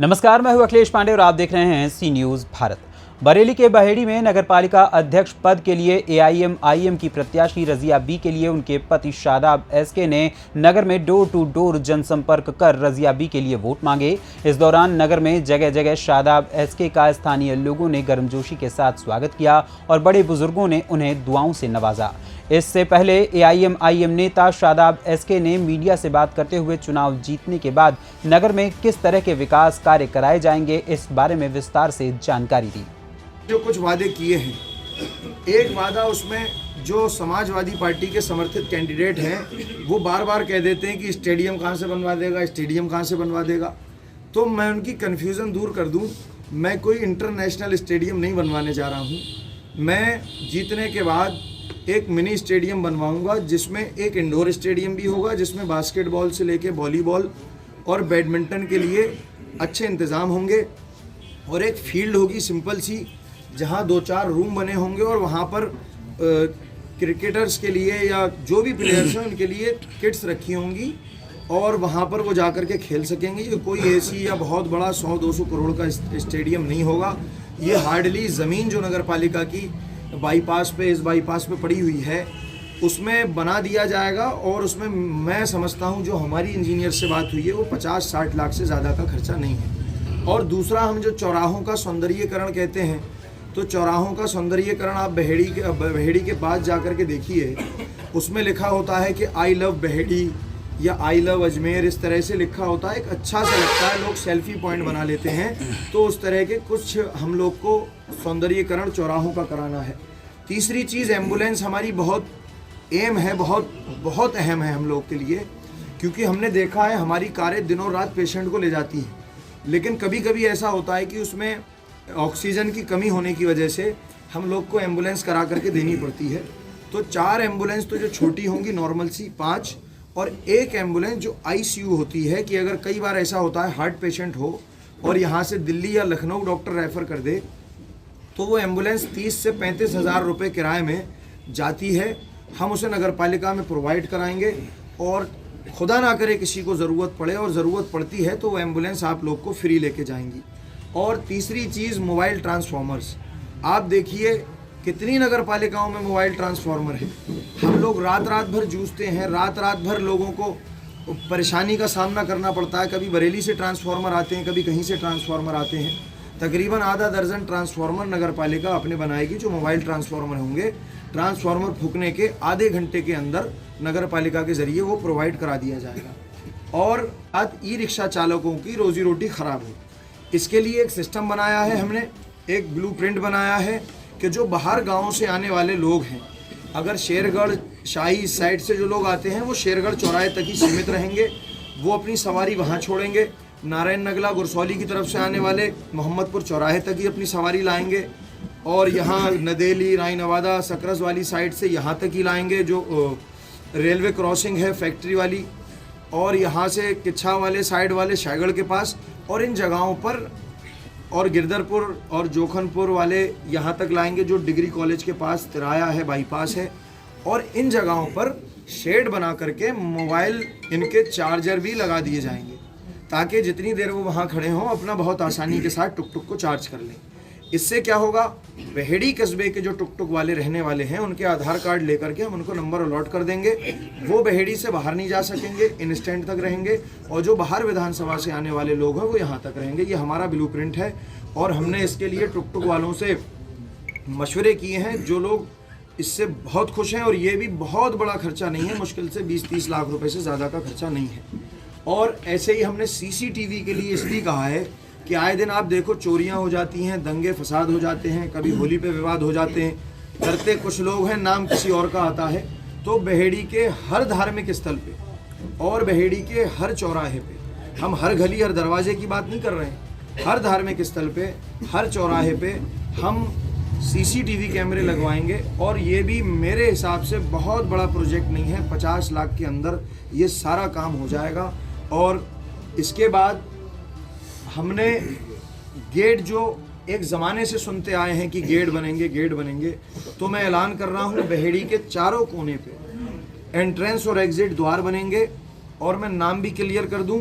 नमस्कार, मैं हूं अखिलेश पांडे और आप देख रहे हैं सी न्यूज भारत। बरेली के बहेड़ी में नगरपालिका अध्यक्ष पद के लिए एआईएमआईएम की प्रत्याशी रजिया बी के लिए उनके पति शादाब एसके ने नगर में डोर टू डोर जनसंपर्क कर रजिया बी के लिए वोट मांगे। इस दौरान नगर में जगह जगह शादाब एसके का स्थानीय लोगों ने गर्मजोशी के साथ स्वागत किया और बड़े बुजुर्गों ने उन्हें दुआओं से नवाजा। इससे पहले एआईएमआईएम नेता शादाब एसके ने मीडिया से बात करते हुए चुनाव जीतने के बाद नगर में किस तरह के विकास कार्य कराए जाएंगे, इस बारे में विस्तार से जानकारी दी। जो कुछ वादे किए हैं, एक वादा उसमें जो समाजवादी पार्टी के समर्थित कैंडिडेट हैं वो बार बार कह देते हैं कि स्टेडियम कहाँ से बनवा देगा, स्टेडियम कहाँ से बनवा देगा। तो मैं उनकी कन्फ्यूज़न दूर कर दूं, मैं कोई इंटरनेशनल स्टेडियम नहीं बनवाने जा रहा हूं। मैं जीतने के बाद एक मिनी स्टेडियम बनवाऊंगा जिसमें एक इंडोर स्टेडियम भी होगा, जिसमें बास्केटबॉल से लेके वॉलीबॉल और बैडमिंटन के लिए अच्छे इंतज़ाम होंगे, और एक फील्ड होगी सिंपल सी जहां 2-4 रूम बने होंगे और वहां पर क्रिकेटर्स के लिए या जो भी प्लेयर्स हैं उनके लिए किट्स रखी होंगी और वहां पर वो जाकर के खेल सकेंगे। ये कोई एसी या बहुत बड़ा 100-200 करोड़ का स्टेडियम नहीं होगा। ये हार्डली ज़मीन जो नगर पालिका की बाईपास पे, इस बाईपास पे पड़ी हुई है, उसमें बना दिया जाएगा। और उसमें मैं समझता हूँ जो हमारी इंजीनियर से बात हुई है वो 50-60 लाख से ज़्यादा का खर्चा नहीं है। और दूसरा, हम जो चौराहों का सौंदर्यीकरण कहते हैं, तो चौराहों का सौंदर्यीकरण आप बहेड़ी के पास जाकर के देखिए, उसमें लिखा होता है कि आई लव बहेड़ी या आई लव अजमेर, इस तरह से लिखा होता है। एक अच्छा सा लगता है, लोग सेल्फी पॉइंट बना लेते हैं। तो उस तरह के कुछ हम लोग को सौंदर्यीकरण चौराहों का कराना है। तीसरी चीज़, एम्बुलेंस हमारी बहुत एम है, बहुत अहम है हम लोग के लिए, क्योंकि हमने देखा है हमारी कारें दिनों रात पेशेंट को ले जाती हैं, लेकिन कभी कभी ऐसा होता है कि उसमें ऑक्सीजन की कमी होने की वजह से हम लोग को एम्बुलेंस करा करके देनी पड़ती है। तो 4 एम्बुलेंस तो जो छोटी होंगी नॉर्मल सी 5, और एक एम्बुलेंस जो आईसीयू होती है कि अगर कई बार ऐसा होता है हार्ट पेशेंट हो और यहाँ से दिल्ली या लखनऊ डॉक्टर रेफ़र कर दे, तो वो एम्बुलेंस 30 से 35 हज़ार रुपये किराए में जाती है। हम उसे नगर पालिका में प्रोवाइड कराएंगे और खुदा ना करे किसी को ज़रूरत पड़े और ज़रूरत पड़ती है तो वो एम्बुलेंस आप लोग को फ्री लेके जाएंगी। और तीसरी चीज़, मोबाइल ट्रांसफार्मर्स। आप देखिए कितनी नगर पालिकाओं में मोबाइल ट्रांसफार्मर है। हम लोग रात रात भर जूझते हैं, रात रात भर लोगों को परेशानी का सामना करना पड़ता है। कभी बरेली से ट्रांसफार्मर आते हैं, कभी कहीं से ट्रांसफार्मर आते हैं। तकरीबन आधा दर्जन ट्रांसफार्मर नगर पालिका अपने बनाएगी जो मोबाइल ट्रांसफार्मर होंगे। ट्रांसफार्मर फूकने के आधे घंटे के अंदर नगर पालिका के ज़रिए वो प्रोवाइड करा दिया जाएगा। और आज ई रिक्शा चालकों की रोजी रोटी ख़राब हो, इसके लिए एक सिस्टम बनाया है हमने, एक ब्लूप्रिंट बनाया है कि जो बाहर गाँव से आने वाले लोग हैं, अगर शेरगढ़ शाही साइड से जो लोग आते हैं वो शेरगढ़ चौराहे तक ही सीमित रहेंगे, वो अपनी सवारी वहाँ छोड़ेंगे। नारायण नगला गुरसौली की तरफ से आने वाले मोहम्मदपुर चौराहे तक ही अपनी सवारी लाएंगे, और यहाँ नदेली, राय नवादा, सकरस वाली साइड से यहाँ तक ही लाएंगे जो रेलवे क्रॉसिंग है फैक्ट्री वाली, और यहाँ से किच्छा वाले साइड वाले शाहगढ़ के पास, और इन जगहों पर, और गिरधरपुर और जोखनपुर वाले यहाँ तक लाएंगे जो डिग्री कॉलेज के पास तिराया है, बाईपास है। और इन जगहों पर शेड बना करके मोबाइल इनके चार्जर भी लगा दिए जाएंगे, ताकि जितनी देर वो वहाँ खड़े हों अपना बहुत आसानी के साथ टुक टुक को चार्ज कर लें। इससे क्या होगा, बहेड़ी कस्बे के जो टुक टुक वाले रहने वाले हैं उनके आधार कार्ड लेकर के हम उनको नंबर अलॉट कर देंगे। वो बहेड़ी से बाहर नहीं जा सकेंगे, इंस्टेंट तक रहेंगे, और जो बाहर विधानसभा से आने वाले लोग हैं वो यहाँ तक रहेंगे। ये हमारा ब्लूप्रिंट है और हमने इसके लिए टुक टुक वालों से मशवरे किए हैं, जो लोग इससे बहुत खुश हैं। और ये भी बहुत बड़ा खर्चा नहीं है, मुश्किल से 20-30 लाख रुपये से ज़्यादा का खर्चा नहीं है। और ऐसे ही हमने सीसीटीवी के लिए इसलिए कहा है कि आए दिन आप देखो चोरियां हो जाती हैं, दंगे फसाद हो जाते हैं, कभी होली पे विवाद हो जाते हैं, करते कुछ लोग हैं, नाम किसी और का आता है। तो बहेड़ी के हर धार्मिक स्थल पे और बहेड़ी के हर चौराहे पे, हम हर गली हर दरवाजे की बात नहीं कर रहे हैं, हर धार्मिक स्थल पे, हर चौराहे पे हम सीसीटीवी कैमरे लगवाएंगे। और ये भी मेरे हिसाब से बहुत बड़ा प्रोजेक्ट नहीं है, 50 लाख के अंदर ये सारा काम हो जाएगा। और इसके बाद हमने गेट, जो एक ज़माने से सुनते आए हैं कि गेट बनेंगे गेट बनेंगे, तो मैं ऐलान कर रहा हूँ बहेड़ी के चारों कोने पे एंट्रेंस और एग्ज़िट द्वार बनेंगे। और मैं नाम भी क्लियर कर दूँ,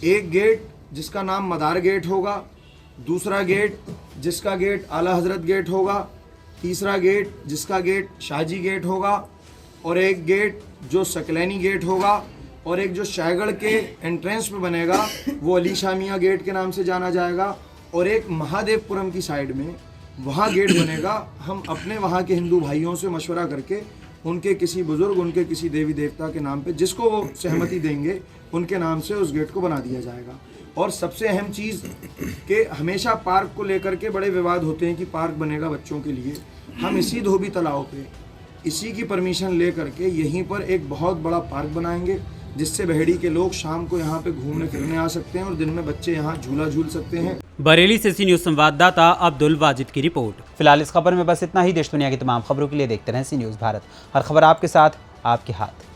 एक गेट जिसका नाम मदार गेट होगा, दूसरा गेट जिसका गेट आला हज़रत गेट होगा, तीसरा गेट जिसका गेट शाहजी गेट होगा, और एक गेट जो सकलैनी गेट होगा, और एक जो शाहगढ़ के एंट्रेंस में बनेगा वो अली शाह मियाँ गेट के नाम से जाना जाएगा, और एक महादेवपुरम की साइड में वहाँ गेट बनेगा। हम अपने वहाँ के हिंदू भाइयों से मशवरा करके उनके किसी बुज़ुर्ग, उनके किसी देवी देवता के नाम पे जिसको वो सहमति देंगे उनके नाम से उस गेट को बना दिया जाएगा। और सबसे अहम चीज़ कि हमेशा पार्क को लेकर के बड़े विवाद होते हैं कि पार्क बनेगा बच्चों के लिए। हम इसी धोबी तालाब पे इसी की परमिशन ले करके यहीं पर एक बहुत बड़ा पार्क बनाएंगे, जिससे बहेड़ी के लोग शाम को यहाँ पे घूमने फिरने आ सकते हैं और दिन में बच्चे यहाँ झूला झूल सकते हैं। बरेली से सी न्यूज़ संवाददाता अब्दुल वाजिद की रिपोर्ट। फिलहाल इस खबर में बस इतना ही। देश दुनिया की तमाम खबरों के लिए देखते रहें सी न्यूज़ भारत। हर खबर आपके साथ, आपके हाथ।